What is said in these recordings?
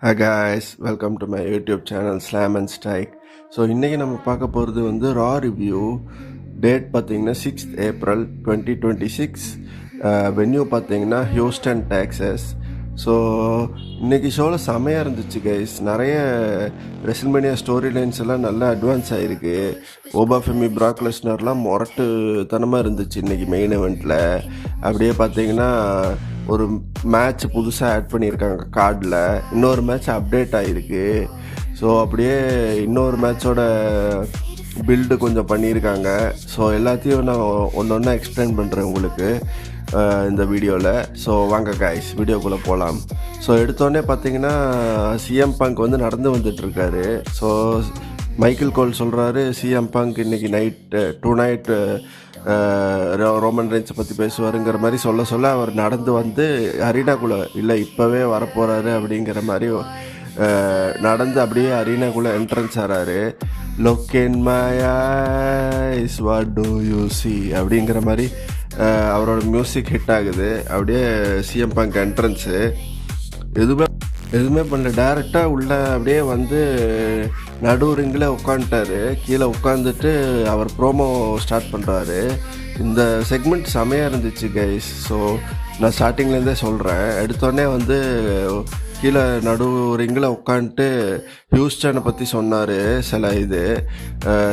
Hi guys, welcome to my YouTube channel Slam and Strike. So இன்றைக்கி நம்ம பார்க்க போகிறது வந்து ரா ரிவ்யூ. டேட் பார்த்தீங்கன்னா 6th April 2026. வென்யூ பார்த்தீங்கன்னா ஹியூஸ்டன் டெக்சஸ். ஸோ இன்றைக்கி ஷோவில் செமையாக இருந்துச்சு கைஸ். நிறைய ரெசல்மேனியா ஸ்டோரி லைன்ஸ் எல்லாம் நல்லா அட்வான்ஸ் ஆகிருக்கு. ஓபாஃபெமி பிராக் லெஸ்னர்லாம் முரட்டுத்தனமாக இருந்துச்சு இன்றைக்கி மெயின் eventல. அப்படியே பார்த்தீங்கன்னா ஒரு மேட்ச் புதுசாக ஆட் பண்ணியிருக்காங்க கார்டில். இன்னொரு மேட்ச் அப்டேட் ஆகிருக்கு. ஸோ அப்படியே இன்னொரு மேட்சோட பில்டு கொஞ்சம் பண்ணியிருக்காங்க. ஸோ எல்லாத்தையும் நான் ஒன்று ஒன்றா எக்ஸ்பிளைன் பண்ணுறேன் உங்களுக்கு இந்த வீடியோவில். ஸோ வாங்க கைஸ் வீடியோக்குள்ளே போகலாம். ஸோ எடுத்தோடனே பார்த்தீங்கன்னா சிஎம் பங்க் வந்து நடந்து வந்துட்டுருக்காரு. ஸோ மைக்கேல் கோல் சொல்கிறாரு சிஎம் பங்க் இன்றைக்கி நைட் ரோமன் ரெயின்ஸை பற்றி பேசுவாருங்கிற மாதிரி சொல்ல அவர் நடந்து வந்து அரீனாக்குள்ளே இல்லை இப்போவே வரப்போகிறாரு அப்படிங்கிற மாதிரி நடந்து அப்படியே அரீனாக்குள்ளே என்ட்ரன்ஸ் ஆகிறாரு. Look in my ice what to you see அப்படிங்கிற மாதிரி அவரோட மியூசிக் ஹிட் ஆகுது. அப்படியே சிஎம் பங்க் என்ட்ரன்ஸு எதுவுமே பண்ணல, டேரெக்டாக உள்ள அப்படியே வந்து நடு ரிங்கில் உட்காந்துட்டாரு. கீழே உட்காந்துட்டு அவர் ப்ரோமோ ஸ்டார்ட் பண்ணுறாரு. இந்த செக்மெண்ட் செமையாக இருந்துச்சு கைஸ். ஸோ நான் ஸ்டார்டிங்லேருந்தே சொல்கிறேன். எடுத்தோடனே வந்து கீழே நடு ரிங்கில் உட்காந்துட்டு ஹியூஸ்டனை பற்றி சொன்னார்.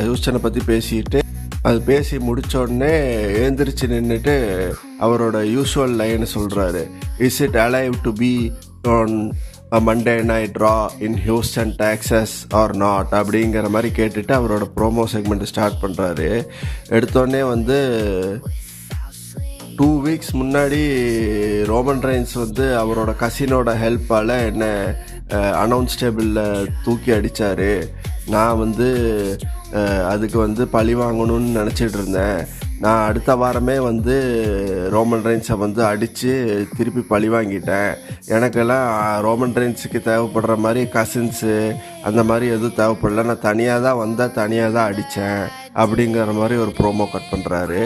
ஹியூஸ்டனை பற்றி பேசிட்டு அது பேசி முடித்தோடனே எழுந்திரிச்சு நின்றுட்டு அவரோட யூஸ்வல் லைனை சொல்கிறாரு. Is it alive to be on Monday night Raw in Houston Texas or not அப்படிங்கிற மாதிரி கேட்டுட்டு அவரோட ப்ரோமோ செக்மெண்ட் ஸ்டார்ட் பண்ணுறாரு. எடுத்தோடனே வந்து 2 weeks முன்னாடி ரோமன் ரெயின்ஸ் வந்து அவரோட கசினோட ஹெல்ப்பால் என்ன அனௌன்ஸ் டேபிளில் தூக்கி அடித்தார். நான் வந்து அதுக்கு வந்து பழி வாங்கணும்னு நினச்சிட்டு இருந்தேன். நான் அடுத்த வாரமே வந்து ரோமன் ரெயின்ஸை வந்து அடித்து திருப்பி பழி வாங்கிட்டேன். எனக்கெல்லாம் ரோமன் ரெயின்ஸுக்கு தேவைப்படுற மாதிரி கசின்ஸு அந்த மாதிரி எதுவும் தேவைப்படல. நான் தனியாக தான் வந்தேன், தனியாக தான் அடித்தேன் அப்படிங்கிற மாதிரி ஒரு ப்ரோமோ கட் பண்ணுறாரு.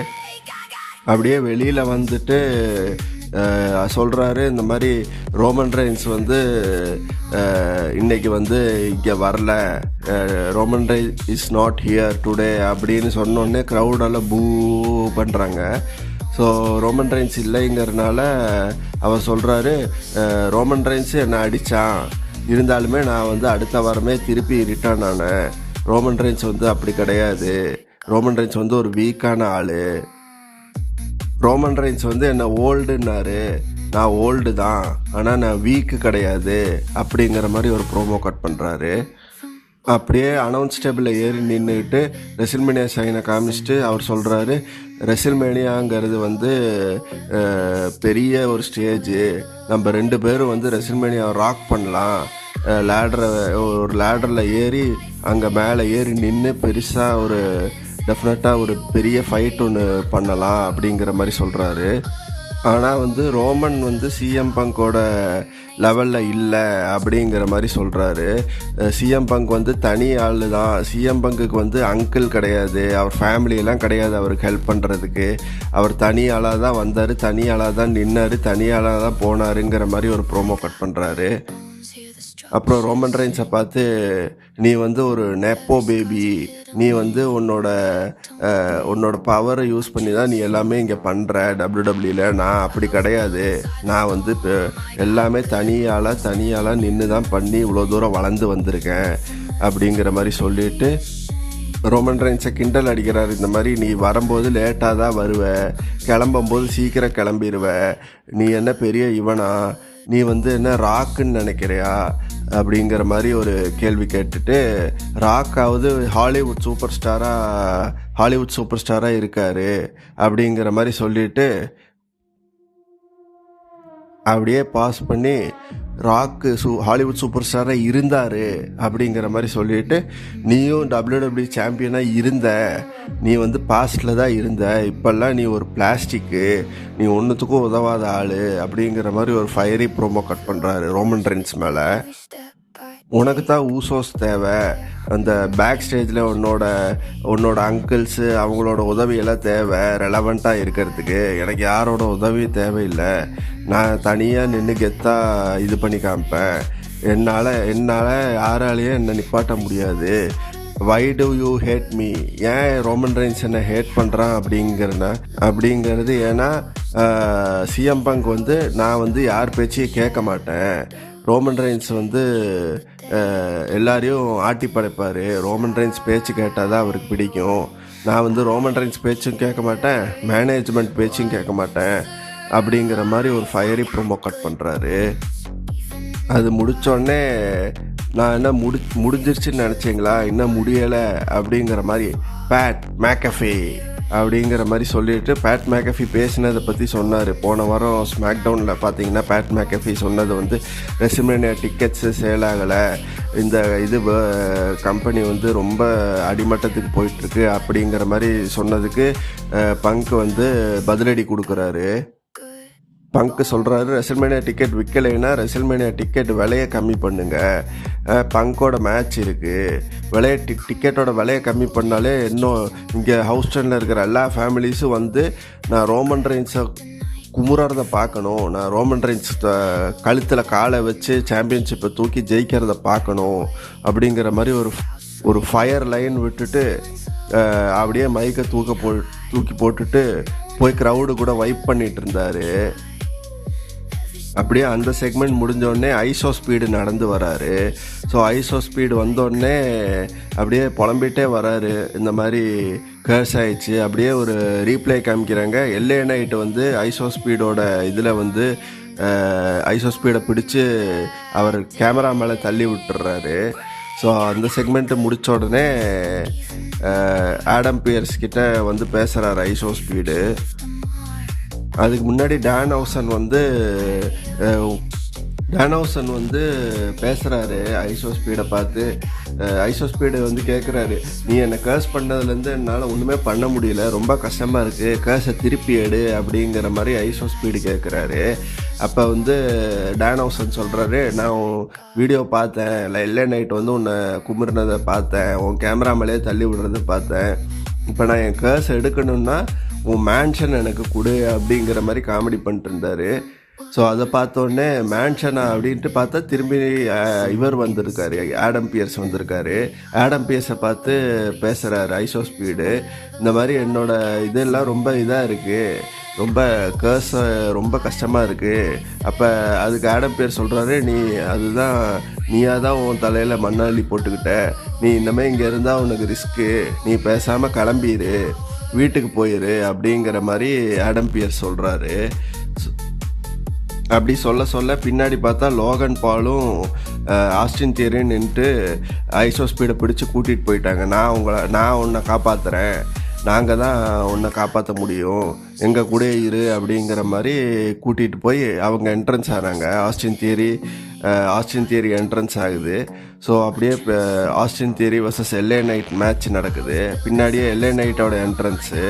அப்படியே வெளியில் வந்துட்டு சொல்கிறாரு இந்த மாதிரி ரோமன் ரெயின்ஸ் வந்து இன்றைக்கி வந்து இங்கே வரல, Roman Reigns is not here today அப்படின்னு சொன்னோடனே க்ரௌடெல்லாம் பூ பண்ணுறாங்க. ஸோ ரோமன் ரெயின்ஸ் இல்லைங்கிறதுனால அவர் சொல்கிறாரு ரோமன் ரெயின்ஸு என்னை அடித்தான், இருந்தாலுமே நான் வந்து அடுத்த வாரமே திருப்பி ரிட்டர்ன் ஆனேன். ரோமன் ரெயின்ஸ் வந்து அப்படி கிடையாது. ரோமன் ரெயின்ஸ் வந்து ஒரு வீக்கான ஆள். ரோமன் ரெயின்ஸ் வந்து என்ன ஓல்டுன்னாரு. நான் ஓல்டு தான், ஆனால் நான் வீக்கு கிடையாது அப்படிங்கிற மாதிரி ஒரு ப்ரோமோ கட் பண்ணுறாரு. அப்படியே அனௌன்ஸ் டேபிளில் ஏறி நின்றுக்கிட்டு ரெசில்மேனியா சைனை காமிச்சிட்டு அவர் சொல்கிறாரு ரெசில்மேனியாங்கிறது வந்து பெரிய ஒரு ஸ்டேஜு, நம்ம 2 பேரும் வந்து ரெசில்மேனியாவை ராக் பண்ணலாம். ஒரு லேடரில் ஏறி அங்கே மேலே ஏறி நின்று பெருசாக ஒரு டெஃபினட்டாக ஒரு பெரிய ஃபைட் ஒன்று பண்ணலாம் அப்படிங்கிற மாதிரி சொல்கிறாரு. ஆனால் வந்து ரோமன் வந்து சிஎம் பங்கோட லெவலில் இல்லை அப்படிங்கிற மாதிரி சொல்கிறாரு. சிஎம் பங்க் வந்து தனி ஆள் தான். சிஎம் பங்குக்கு வந்து அங்கிள் கிடையாது, அவர் ஃபேமிலியெல்லாம் கிடையாது அவருக்கு ஹெல்ப் பண்ணுறதுக்கு. அவர் தனி ஆளாக தான் வந்தார், தனி ஆளாக தான் நின்னார், தனி ஆளாக தான் போனாருங்கிற மாதிரி ஒரு ப்ரோமோ கட் பண்ணுறாரு. அப்புறம் ரோமன் ரெயின்ஸை பார்த்து நீ வந்து ஒரு நெப்போ பேபி, நீ வந்து உன்னோட பவரை யூஸ் பண்ணி தான் நீ எல்லாமே இங்கே பண்ணுற டபிள்யூடபிள்யூல. நான் அப்படி கிடையாது, நான் வந்து எல்லாமே தனியாளாக நின்று தான் பண்ணி இவ்வளோ தூரம் வளர்ந்து வந்திருக்கேன் அப்படிங்கிற மாதிரி சொல்லிட்டு ரோமன் ரெயின்ஸை கிண்டல் அடிக்கிறார். இந்த மாதிரி நீ வரும்போது லேட்டாக தான் வருவ, கிளம்பும்போது சீக்கிரம் கிளம்பிடுவ, நீ என்ன பெரிய இவனா, நீ வந்து என்ன ராக்குன்னு நினைக்கிறியா அப்படிங்கிற மாதிரி ஒரு கேள்வி கேட்டுட்டு ராக்காவது ஹாலிவுட் சூப்பர் ஸ்டாராக இருக்கார் அப்படிங்கிற மாதிரி சொல்லிட்டு அப்படியே பாஸ் பண்ணி ராக்கு ஹாலிவுட் சூப்பர் ஸ்டாராக இருந்தார் அப்படிங்கிற மாதிரி சொல்லிட்டு நீயும் டபிள்யூடபிள்யூ சாம்பியனாக இருந்த, நீ வந்து பாஸ்டில் தான் இருந்த, இப்போல்லாம் நீ ஒரு பிளாஸ்டிக்கு, நீ ஒன்றுத்துக்கும் உதவாத ஆள் அப்படிங்கிற மாதிரி ஒரு ஃபயரி ப்ரோமோ கட் பண்ணுறாரு ரோமன் ரெயின்ஸ் மேலே. உனக்கு தான் ஊசோஸ் தேவை, அந்த பேக் ஸ்டேஜில் உன்னோட அங்கிள்ஸு அவங்களோட உதவியெல்லாம் தேவை ரெலவெண்ட்டாக இருக்கிறதுக்கு. எனக்கு யாரோட உதவி தேவையில்லை, நான் தனியாக நின்று கெத்தாக இது பண்ணி காமிப்பேன். என்னால் யாராலையும் என்னை நிப்பாட்ட முடியாது. Why do you had me, ஏன் ரோமன் ரெயின்ஸ் என்னை ஹேட் பண்ணுறான் அப்படிங்கிறது. ஏன்னா சிஎம் பங்க் வந்து நான் வந்து யார் பேச்சையும் கேட்க மாட்டேன். ரோமன் ரெயின்ஸ் வந்து எல்லாரையும் ஆட்டி படைப்பார். ரோமன் ரெயின்ஸ் பேச்சு கேட்டால் தான் அவருக்கு பிடிக்கும். நான் வந்து ரோமன் ரெயின்ஸ் பேச்சும் கேட்க மாட்டேன், மேனேஜ்மெண்ட் பேச்சும் கேட்க மாட்டேன் அப்படிங்கிற மாதிரி ஒரு ஃபயரி ப்ரோமோ கட் பண்ணுறாரு. அது முடித்தோடனே நான் என்ன முடிஞ்சிருச்சுன்னு நினச்சிங்களா, இன்னும் முடியலை அப்படிங்கிற மாதிரி பேட் மேக்கஃபி அப்படிங்கிற மாதிரி சொல்லிட்டு பேட் மேக்கஃபி பேசினதை பற்றி சொன்னார். போன வாரம் ஸ்மாக் டவுனில் பார்த்தீங்கன்னா பேட் மேக்கஃபி சொன்னது வந்து ரெசில்மேனியா டிக்கெட்ஸு சேல் ஆகலை, இந்த கம்பெனி வந்து ரொம்ப அடிமட்டத்துக்கு போயிட்டுருக்கு அப்படிங்கிற மாதிரி சொன்னதுக்கு பங்க் வந்து பதிலடி கொடுக்குறாரு. பங்க் சொல்கிறாரு, ரெசில்மேனியா டிக்கெட் விற்கலைன்னா ரெசில்மேனியா டிக்கெட் விலையை கம்மி பண்ணுங்கள், பங்கோட மேட்ச் இருக்குது, டிக்கெட்டோட விலையை கம்மி பண்ணாலே இன்னும் இங்கே ஹவுஸ்டனில் இருக்கிற எல்லா ஃபேமிலிஸும் வந்து நான் ரோமன் ரெயின்ஸை குமுறதை பார்க்கணும், நான் ரோமன் ரெயின்ஸ் கழுத்தில் காலை வச்சு சாம்பியன்ஷிப்பை தூக்கி ஜெயிக்கிறத பார்க்கணும் அப்படிங்கிற மாதிரி ஒரு ஃபயர் லைன் விட்டுட்டு அப்படியே மைக்கை தூக்கி போட்டுட்டு போய் க்ரௌடு கூட வைப் பண்ணிட்டு இருந்தார். அப்படியே அந்த செக்மெண்ட் முடிஞ்சோடனே ஐசோ ஸ்பீடு நடந்து வராரு. ஸோ ஐசோ ஸ்பீடு வந்தோடனே அப்படியே புலம்பிகிட்டே வராரு, இந்த மாதிரி கேர்ஸ் ஆயிடுச்சு. அப்படியே ஒரு ரீப்ளே காமிக்கிறாங்க. எல்ஏ நைட்டு வந்து ஐசோ ஸ்பீடோட இதில் வந்து ஐசோ ஸ்பீடை பிடிச்சி அவர் கேமரா மேலே தள்ளி விட்டுறாரு. ஸோ அந்த செக்மெண்ட்டு முடித்த உடனே ஆடம் பியர்ஸ் கிட்ட வந்து பேசுகிறார் ஐசோ ஸ்பீடு. அதுக்கு முன்னாடி டான் ஹவுசன் வந்து பேசுகிறாரு ஐசோ ஸ்பீடை பார்த்து. ஐசோ ஸ்பீடு வந்து கேட்குறாரு, நீ என்னை கேர்ஸ் பண்ணதுலேருந்து என்னால் ஒன்றுமே பண்ண முடியல, ரொம்ப கஷ்டமாக இருக்குது, கேர்ஸை திருப்பி எடு அப்படிங்கிற மாதிரி ஐசோ ஸ்பீடு கேட்குறாரு. அப்போ வந்து டான் ஹவுசன் சொல்கிறாரு, நான் வீடியோ பார்த்தேன், எல்ஏ நைட் வந்து உன்னை கும்பிடுனதை பார்த்தேன், உன் கேமரா மேலேயே தள்ளி விடுறதை பார்த்தேன், இப்போ நான் என் கேர்ஸ் எடுக்கணுன்னா உன் மேன்ஷன் எனக்கு கொடு அப்படிங்கிற மாதிரி காமெடி பண்ணிட்டு இருந்தார். ஸோ அதை பார்த்தோன்னே மேன்ஷனா அப்படின்ட்டு பார்த்தா திரும்பி இவர் வந்திருக்காரு, ஆடம் பியர்ஸ் வந்திருக்காரு. ஆடம் பியர்ஸை பார்த்து பேசுகிறாரு ஐசோ ஸ்பீடு, இந்த மாதிரி என்னோட இதெல்லாம் ரொம்ப இதாக இருக்குது, ரொம்ப கேர்ஸ் ரொம்ப கஷ்டமாக இருக்குது. அப்போ அதுக்கு ஆடம் பியர்ஸ் சொல்கிறாரு, நீயாக தான் உன் தலையில் மண்ணாளி போட்டுக்கிட்ட, நீ இந்தமாதிரி இங்கே இருந்தால் உனக்கு ரிஸ்க்கு, நீ பேசாமல் கிளம்பிடு, வீட்டுக்கு போயிரு அப்படிங்கிற மாதிரி ஆடம் பியர்ஸ் சொல்கிறாரு. அப்படி சொல்ல பின்னாடி பார்த்தா லோகன் பாலும் ஆஸ்டின் தியரியும் நின்றுட்டு ஐசோ ஸ்பீடை பிடிச்சி கூட்டிகிட்டு போயிட்டாங்க. நான் உன்னை காப்பாற்றுறேன், நாங்கள் தான் உன்னை காப்பாற்ற முடியும், எங்கள் கூட இரு அப்படிங்கிற மாதிரி கூட்டிகிட்டு போய் அவங்க என்ட்ரன்ஸ் ஆகிறாங்க. ஆஸ்டின் தியரி என்ட்ரன்ஸ் ஆகுது. ஸோ அப்படியே இப்போ Austin theory versus எல்ஏ night match நடக்குது. பின்னாடியே எல்ஏ நைட்டோட என்ட்ரன்ஸு.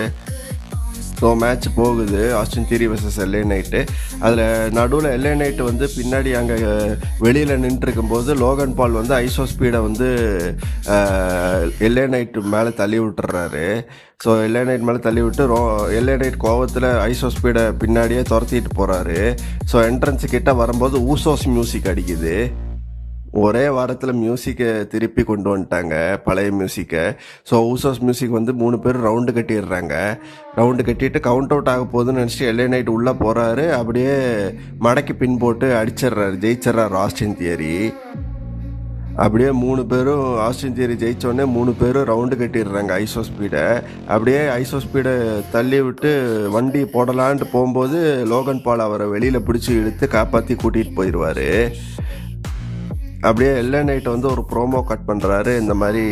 ஸோ மேட்ச் போகுது, ஆஸ்டின் தியரி வர்சஸ் எல்ஏ நைட்டு. அதில் நடுவில் எல்ஏ நைட்டு வந்து பின்னாடி அங்கே வெளியில் நின்றுருக்கும்போது லோகன் பால் வந்து ஐசோ ஸ்பீடை வந்து எல்ஏ நைட்டு மேலே தள்ளி விட்டுறாரு. ஸோ எல்ஏ நைட் மேலே தள்ளி விட்டு எல்ஏ நைட் கோவத்தில் ஐசோ ஸ்பீடை பின்னாடியே துரத்திட்டு போகிறாரு. ஸோ என்ட்ரன்ஸு கிட்ட வரும்போது ஊசோஸ் மியூசிக் அடிக்குது. ஒரே வாரத்தில் மியூசிக்கை திருப்பி கொண்டு வந்துட்டாங்க, பழைய மியூசிக்கை. ஸோ ஊசோஸ் மியூசிக் வந்து 3 பேர் ரவுண்டு கட்டிடுறாங்க. ரவுண்டு கட்டிட்டு கவுண்ட் அவுட் ஆக போகுதுன்னு நினச்சிட்டு எல்ஏ நைட் உள்ளே போகிறாரு. அப்படியே மடக்கி பின் போட்டு ஜெயிச்சிட்றாரு ஆஸ்டின் தியரி. அப்படியே 3 பேரும் ஆஸ்டின் தியரி ஜெயித்தோடனே 3 பேரும் ரவுண்டு கட்டிடுறாங்க ஐசோ ஸ்பீடை. அப்படியே ஐசோ ஸ்பீடை தள்ளி விட்டு வண்டி போடலான்ட்டு போகும்போது லோகன் பால் அவரை வெளியில் பிடிச்சி இழுத்து காப்பாற்றி கூட்டிகிட்டு போயிடுவார். அப்படியே எல்ஏ நைட் வந்து ஒரு ப்ரோமோ கட் பண்ணுறாரு. இந்த மாதிரி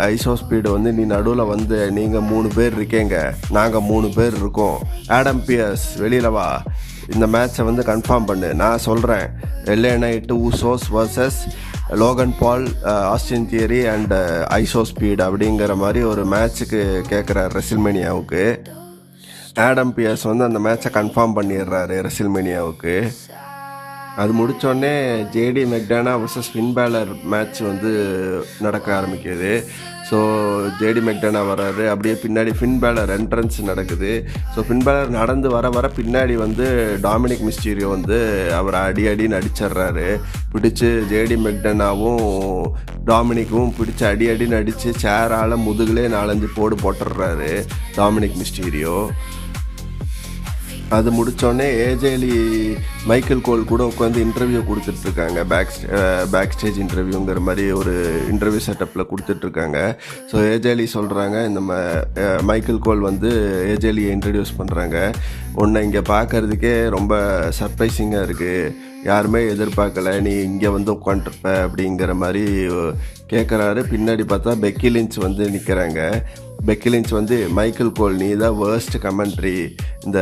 ஐசோ ஸ்பீடு வந்து நீ நடுவில் வந்து நீங்கள் 3 பேர் இருக்கீங்க, நாங்கள் 3 பேர் இருக்கோம், ஆடம் பியர்ஸ் வெளியில் வா, இந்த மேட்சை வந்து கன்ஃபார்ம் பண்ணு, நான் சொல்கிறேன் LA Knight Usos versus Logan Paul, Austin Theory and IShowSpeed அப்படிங்கிற மாதிரி ஒரு மேட்ச்சுக்கு கேட்குறாரு ரெசில்மேனியாவுக்கு. ஆடம் பியர்ஸ் வந்து அந்த மேட்சை கன்ஃபார்ம் பண்ணிடுறாரு ரெசில்மேனியாவுக்கு. அது முடித்தோடனே JD McDonagh versus Finn Balor match வந்து நடக்க ஆரம்பிக்குது. ஸோ ஜேடி மெக்டனா வராரு. அப்படியே பின்னாடி ஃபின் பேலர் என்ட்ரன்ஸ் நடக்குது. ஸோ ஃபின் பேலர் நடந்து வர பின்னாடி வந்து டாமினிக் மிஸ்டீரியோ வந்து அவரை அடின்னு அடிச்சிட்றாரு. பிடிச்சி ஜேடி மெக்டனாவும் டாமினிக்கும் பிடிச்சி அடின்னு அடித்து சேரால் முதுகுலே 4-5 போடு போட்டுடுறாரு டாமினிக் மிஸ்டீரியோ. அது முடித்தோடனே ஏஜேலி மைக்கேல் கோல் கூட உட்காந்து இன்டர்வியூ கொடுத்துட்ருக்காங்க. பேக் ஸ்டேஜ் இன்டர்வியூங்கிற மாதிரி ஒரு இன்டர்வியூ செட்டப்பில் கொடுத்துட்ருக்காங்க. ஸோ ஏஜேலி சொல்கிறாங்க, இந்த மைக்கேல் கோல் வந்து ஏஜேலியை இன்ட்ரடியூஸ் பண்ணுறாங்க. உன்னை இங்கே பார்க்குறதுக்கே ரொம்ப சர்ப்ரைசிங்காக இருக்குது, யாருமே எதிர்பார்க்கல நீ இங்கே வந்து உட்காந்துருப்ப அப்படிங்கிற மாதிரி கேட்குறாரு. பின்னாடி பார்த்தா பெக்கி லிஞ்ச் வந்து நிற்கிறாங்க. பெக்கி லிஞ்ச் வந்து மைக்கேல் கோல் நீ தான் வேர்ஸ்ட் கமெண்ட்ரி இந்த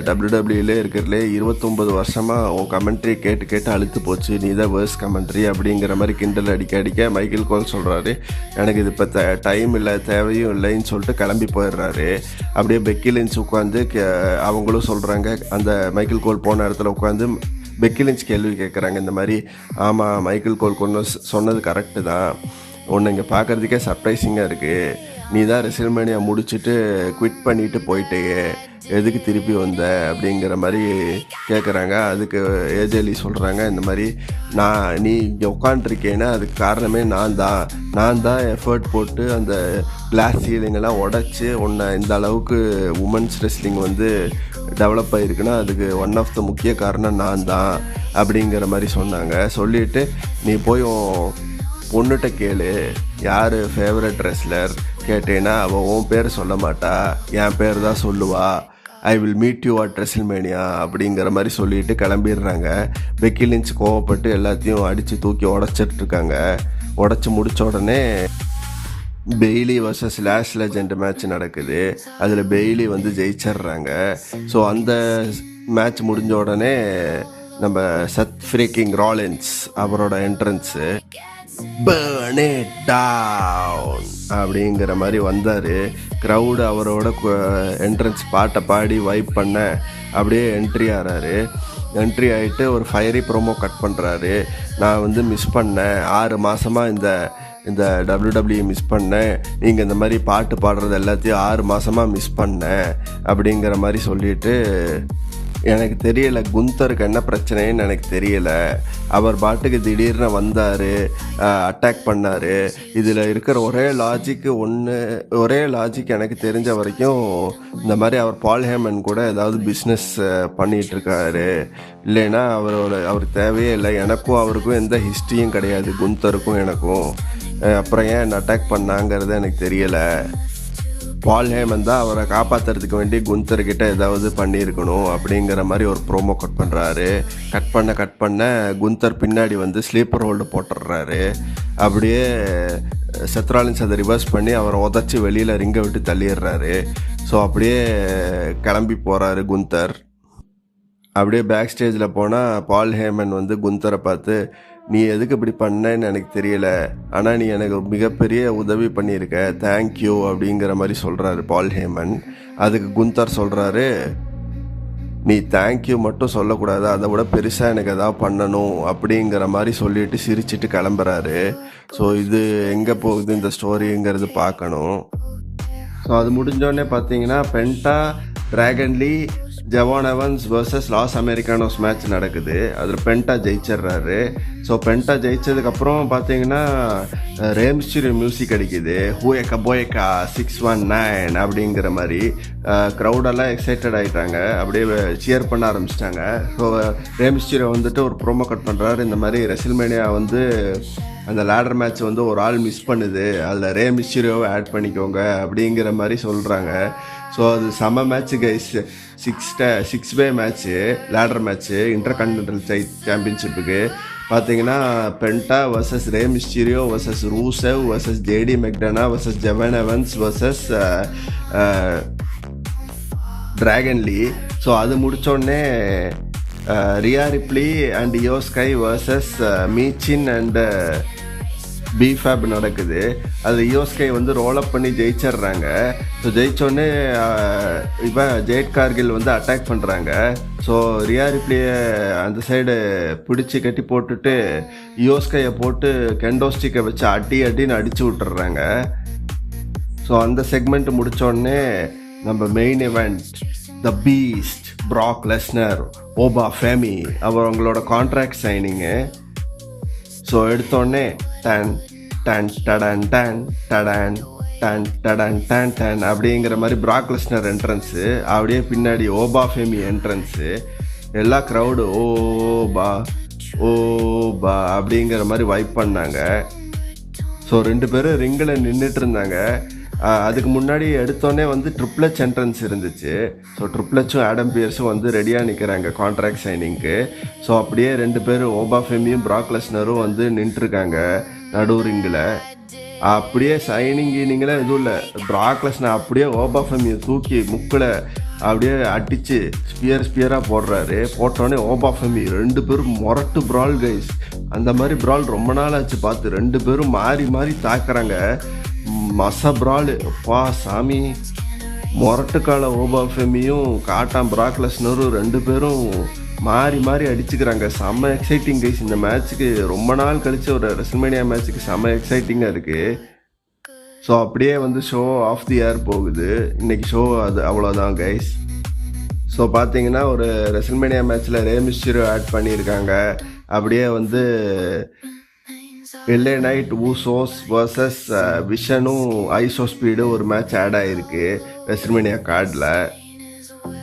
WWEலே இருக்கிறதுலே 29 வருஷமாக உன் கமெண்ட்ரி கேட்டு அழுத்து போச்சு, நீ தான் வேர்ஸ்ட் கமெண்ட்ரி அப்படிங்கிற மாதிரி கிண்டல் அடிக்க மைக்கேல் கோல் சொல்கிறாரு, எனக்கு இது இப்போ டைம் இல்லை தேவையும் இல்லைன்னு சொல்லிட்டு கிளம்பி போயிடுறாரு. அப்படியே பெக்கி லிஞ்ச் உட்காந்து அவங்களும் சொல்கிறாங்க, அந்த மைக்கேல் கோல் போன இடத்துல உட்காந்து பெக்கி லிஞ்ச் கேள்வி கேட்குறாங்க. இந்த மாதிரி ஆமாம் மைக்கேல் கோல் சொன்னது கரெக்டு தான், உன்னை இங்கே பார்க்குறதுக்கே சர்ப்ரைசிங்காக இருக்குது, நீ தான் ரெசில்மேனியா முடிச்சுட்டு குவிட் பண்ணிவிட்டு போயிட்டே எதுக்கு திருப்பி வந்த அப்படிங்கிற மாதிரி கேட்குறாங்க. அதுக்கு ஏஜேலி சொல்கிறாங்க, இந்த மாதிரி நீ இங்கே உட்காண்ட்ருக்கேன்னா அதுக்கு காரணமே நான் தான் எஃபர்ட் போட்டு அந்த கிளாஸ் சீலிங்கெல்லாம் உடச்சி உன்னை இந்த அளவுக்கு உமன்ஸ் ரெஸ்லிங் வந்து டெவலப் ஆகிருக்குன்னா அதுக்கு ஒன் ஆஃப் த முக்கிய காரணம் நான் தான் அப்படிங்கிற மாதிரி சொன்னாங்க. சொல்லிவிட்டு நீ போய் பொண்ணுகிட்ட கேளு யார் ஃபேவரட் ரெஸ்லர் கேட்டேன்னா அவள் உன் பேர் சொல்ல மாட்டா, என் பேர் தான் சொல்லுவா, I will meet you at WrestleMania அப்படிங்கிற மாதிரி சொல்லிட்டு கிளம்பிடுறாங்க. பெக்கி லிஞ்ச் கோவப்பட்டு எல்லாத்தையும் அடித்து தூக்கி உடச்சிட்ருக்காங்க. உடச்சி முடித்த உடனே Bayley versus Lash Legend match நடக்குது. அதில் பெய்லி வந்து ஜெயிச்சிட்றாங்க. ஸோ அந்த மேட்ச் முடிஞ்ச உடனே நம்ம சத் ஃப்ரீக்கிங் ராலின்ஸ் அவரோட என்ட்ரன்ஸு burn it down அப்படிங்கிற மாதிரி வந்தார். க்ரௌடு அவரோட என்ட்ரன்ஸ் பாட்டை பாடி வைப் பண்ண அப்படியே என்ட்ரி ஆகிறாரு. என்ட்ரி ஆகிட்டு ஒரு ஃபயரி ப்ரோமோ கட் பண்ணுறாரு. நான் வந்து மிஸ் பண்ணேன் 6 மாதமாக இந்த WWE மிஸ் பண்ணேன், நீங்கள் இந்த மாதிரி பாட்டு பாடுறது எல்லாத்தையும் 6 மாதமாக மிஸ் பண்ணேன் அப்படிங்கிற மாதிரி சொல்லிவிட்டு எனக்கு தெரியலை குந்தருக்கு என்ன பிரச்சனைன்னு எனக்கு தெரியலை, அவர் பாட்டுக்கு திடீர்னு வந்தார், அட்டாக் பண்ணார், இதில் இருக்கிற ஒரே லாஜிக் எனக்கு தெரிஞ்ச வரைக்கும் இந்த மாதிரி அவர் பால் ஹேமன் கூட ஏதாவது பிஸ்னஸ் பண்ணிகிட்ருக்காரு, இல்லைன்னா அவருக்கு தேவையே இல்லை, எனக்கும் அவருக்கும் எந்த ஹிஸ்ட்ரியும் கிடையாது குந்தருக்கும் எனக்கும், அப்புறம் ஏன் என்ன அட்டாக் பண்ணாங்கிறது எனக்கு தெரியலை, பால் ஹேமன் தான் அவரை காப்பாற்றுறதுக்கு வேண்டி குந்தர்கிட்ட ஏதாவது பண்ணியிருக்கணும் அப்படிங்கிற மாதிரி ஒரு ப்ரோமோ கட் பண்ணுறாரு. கட் பண்ண குந்தர் பின்னாடி வந்து ஸ்லீப்பர் ஹோல்டு போட்டுடுறாரு. அப்படியே செத்ராலின்ஸ் அதை ரிவர்ஸ் பண்ணி அவரை உதச்சி வெளியில் ரிங்கை விட்டு தள்ளிடுறாரு. ஸோ அப்படியே கிளம்பி போகிறாரு குந்தர். அப்படியே பேக் ஸ்டேஜில் போனால் பால் ஹேமன் வந்து குந்தரை பார்த்து, நீ எதுக்கு இப்படி பண்ணேன்னு எனக்கு தெரியல, ஆனால் நீ எனக்கு மிகப்பெரிய உதவி பண்ணியிருக்க, தேங்க்யூ அப்படிங்கிற மாதிரி சொல்கிறாரு பால் ஹேமன். அதுக்கு குந்தர் சொல்கிறாரு, நீ தேங்க்யூ மட்டும் சொல்லக்கூடாது, அதை விட பெருசாக எனக்கு எதாவது பண்ணணும் அப்படிங்கிற மாதிரி சொல்லிட்டு சிரிச்சிட்டு கிளம்புறாரு. ஸோ இது எங்கே போகுது இந்த ஸ்டோரிங்கிறது பார்க்கணும். ஸோ அது முடிஞ்சோடனே பார்த்தீங்கன்னா பென்டா டிராகன் லீ ஜவான் எவன்ஸ் வர்சஸ் லாஸ் அமெரிக்கானோஸ் மேட்ச் நடக்குது. அதில் பென்டா ஜெயிச்சிட்றாரு. ஸோ பென்டா ஜெயிச்சதுக்கப்புறம் பார்த்தீங்கன்னா ரேம்ஸ்டீரியோ மியூசிக் அடிக்குது, ஹூயக்கா போயக்கா 619 அப்படிங்கிற மாதிரி. க்ரௌடெல்லாம் எக்ஸைட்டட் ஆகிட்டாங்க, அப்படியே சியர் பண்ண ஆரம்பிச்சிட்டாங்க. ஸோ ரேம்ஸ்டீரியோ வந்துட்டு ஒரு ப்ரோமோ கட் பண்ணுறாரு, இந்த மாதிரி ரெசில்மேனியா வந்து அந்த லேடர் மேட்ச் வந்து ஒரு ஆள் மிஸ் பண்ணுது, அதில் ரே மிஸ்டீரியோவை ஆட் பண்ணிக்கோங்க அப்படிங்கிற மாதிரி சொல்கிறாங்க. ஸோ அது செம match guys, 6-way match, ladder match intercontinental சாம்பியன்ஷிப்புக்கு. பார்த்தீங்கன்னா Penta versus Rey Mysterio versus Rusev versus JD McDonagh versus Je'Von Evans versus Dragon Lee. So அது முடித்தோடனே Rhea Ripley and Iyo Sky versus Michin and B Fab நடக்குது. அது யோஸ்கை வந்து ரோலப் பண்ணி ஜெயிச்சிட்றாங்க. So ஜெயிச்சோடனே இப்போ ஜெயட் கார்கில் வந்து அட்டாக் பண்ணுறாங்க. ஸோ ரியா ரிப்ளியை அந்த சைடு பிடிச்சி கட்டி போட்டுட்டு யோஸ்கையை போட்டு கெண்டோஸ்டிக்கை வச்சு அடின்னு அடித்து விட்டுறாங்க. ஸோ அந்த செக்மெண்ட் முடித்தோடனே நம்ம main event the Beast Brock Lesnar Oba Femi அவங்களோட கான்ட்ராக்ட் சைனிங்கு. ஸோ எடுத்தோடனே டன் டன் டடன் டன் டடன் டன் டடன் டன் டன் அப்படிங்கிற மாதிரி ப்ராக் லெஸ்னர் என்ட்ரன்ஸு, அப்படியே பின்னாடி ஓபா ஃபேமி என்ட்ரன்ஸு, எல்லா க்ரௌடு ஓபா ஓபா அப்படிங்கிற மாதிரி வைப் பண்ணாங்க. ஸோ 2 பேரும் ரிங்கில் நின்றுட்டு இருந்தாங்க. அதுக்கு முன்னாடி எடுத்தோடனே வந்து ட்ரிபிள் எச் என்ட்ரன்ஸ் இருந்துச்சு. ஸோ ட்ரிபிள் எச்சும் ஆடம் பியர்ஸும் வந்து ரெடியாக நிற்கிறாங்க கான்ட்ராக்ட் சைனிங்க்கு. ஸோ அப்படியே 2 பேரும் ஓபா ஃபேமியும் ப்ராக் லெஸ்னரும் வந்து நின்றுருக்காங்க நடு ரிங்கில். அப்படியே சைனிங்லாம் எதுவும் இல்லை, ப்ராக் லெஸ்னர் அப்படியே ஓபா ஃபேமியை தூக்கி முக்கில் அப்படியே அடித்து ஸ்பியராக போடுறாரு. போட்டோடனே ஓபா ஃபேமி 2 பேரும் மொரட்டு ப்ரால் கைஸ். அந்த மாதிரி ப்ரால் ரொம்ப நாள் ஆச்சு பார்த்து. 2 பேரும் மாறி மாறி தாக்குறாங்க. மச ப்ரால் அப்பா சாமி. மொரட்டுக்கால ஓபா ஃபேமியும் காட்டான் ப்ராக் லெஸ்னரும் 2 பேரும் மாறி மாறி அடிச்சுக்கிறாங்க. செம்ம எக்ஸைட்டிங் கைஸ். இந்த மேட்ச்சுக்கு ரொம்ப நாள் கழிச்சு ஒரு ரெஸ்ல்மேனியா மேட்ச்சுக்கு செம்ம எக்ஸைட்டிங்காக இருக்குது. ஸோ அப்படியே வந்து ஷோ ஆஃப் தி ஏர் போகுது இன்றைக்கி ஷோ. அது அவ்வளோதான் கைஸ். ஸோ பார்த்தீங்கன்னா ஒரு ரெஸ்ல்மேனியா மேட்ச்சில் ரே மிஸ்டீரியோ ஆட் பண்ணியிருக்காங்க. அப்படியே வந்து LA Knight ஊசோஸ் வர்சஸ் விஷனும் ஐசோ ஸ்பீடும் ஒரு மேட்ச் ஆட் ஆகிருக்கு ரெஸ்ல்மேனியா கார்டில்.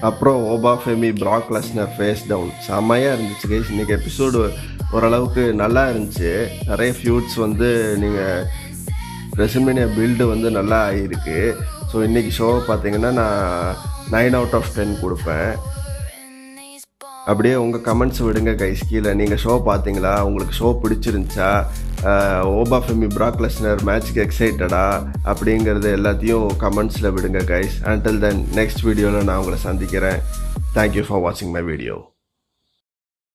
அப்புறம் Oba Femi Brock Lesnar face down செம்மையாக இருந்துச்சு கைஸ். இன்றைக்கி எபிசோடு ஓரளவுக்கு நல்லா இருந்துச்சு. நிறைய ஃபியூட்ஸ் வந்து நீங்கள் ரெஸ்ல்மேனியா பில்டு வந்து நல்லா ஆகிருக்கு. ஸோ இன்றைக்கி ஷோவை பார்த்தீங்கன்னா நான் 9 out of 10 கொடுப்பேன். அப்படியே உங்கள் கமெண்ட்ஸ் விடுங்க கைஸ் கீழே. நீங்கள் ஷோ பார்த்தீங்களா, உங்களுக்கு ஷோ பிடிச்சிருந்துச்சா, ஓபா ஃபேமி ப்ராக் லெஸ்னர் மேட்ச்க்கு எக்ஸைட்டடா அப்படிங்கிறது எல்லாத்தையும் கமெண்ட்ஸில் விடுங்க கைஸ். அண்டில் தென் நெக்ஸ்ட் வீடியோவில் நான் உங்களை சந்திக்கிறேன். தேங்க்யூ ஃபார் வாட்சிங் மை வீடியோ.